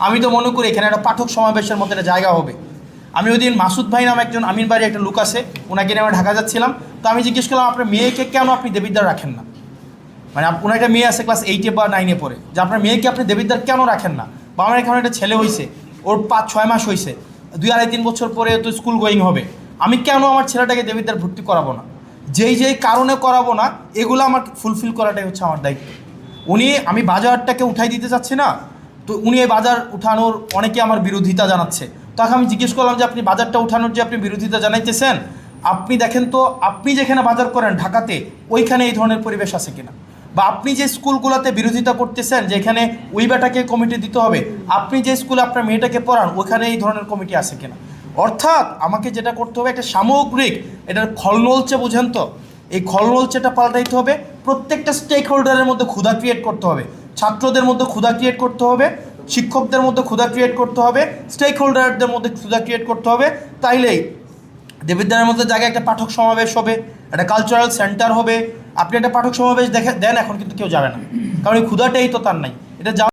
আমি তো মনে করি এখানে একটা পাঠক সমাবেশের মতো একটা জায়গা হবে। আমি ওই দিন মাসুদ ভাই নামে একজন আমিন বাড়ি একটা লোক আছে, ওনাকে নিয়ে আমি ঢাকা যাচ্ছিলাম। তো আমি জিজ্ঞেস করলাম, আপনার মেয়েকে কেন আপনি দেবিদ্বার রাখেন না? মানে ওনার একটা মেয়ে আছে ক্লাস 8 বা 9 পড়ে, যে আপনার মেয়েকে আপনি দেবিদ্বার কেন রাখেন না? বা আমার এখানে একটা ছেলে হয়েছে, ওর 5-6 মাস হয়েছে, 2-2.5-3 বছর পরে তো স্কুল গোয়িং হবে, আমি কেন আমার ছেলেটাকে দেবিদ্বার ভর্তি করাবো না? যেই কারণে করাবো না, এগুলো আমার ফুলফিল করাটাই হচ্ছে আমার দায়িত্ব। আমি বাজারটাকে উঠাই দিতে চাচ্ছি না, তো উনি এই বাজার উঠানোর অনেকে আমার বিরোধিতা জানাচ্ছে। তখন আমি জিজ্ঞেস করলাম যে আপনি বাজারটা উঠানোর যে আপনি বিরোধিতা জানাইতেছেন, আপনি দেখেন তো আপনি যেখানে বাজার করেন ঢাকাতে, ওইখানে এই ধরনের পরিবেশ আছে কিনা? বা আপনি যে স্কুলগুলোতে বিরোধিতা করতেছেন যে এখানে ওই বেটাকে কমিটি দিতে হবে, আপনি যে স্কুলে আপনার মেয়েটাকে পড়ান ওইখানে এই ধরনের কমিটি আছে কিনা? অর্থাৎ আমাকে যেটা করতে হবে, একটা সামগ্রিক এটার খলনলচে বুঝেন তো, এই খলনলচেটা পাল্টাইতে হবে। প্রত্যেকটা স্টেক হোল্ডারের মধ্যে ক্ষুধা ক্রিয়েট করতে হবে, ছাত্রদের মধ্যে ক্ষুধা ক্রিয়েট করতে হবে, শিক্ষকদের মধ্যে ক্ষুধা ক্রিয়েট করতে হবে, স্টেক হোল্ডারদের মধ্যে ক্ষুধা ক্রিয়েট করতে হবে। তাইলেই দেবিদ্বারের মধ্যে জায়গায় একটা পাঠক সমাবেশ হবে, একটা কালচারাল সেন্টার হবে। আপনি একটা পাঠক সমাবেশ দেন, এখন কিন্তু কেউ যাবে না, কারণ এই ক্ষুধাটাই তো তার নাই, এটা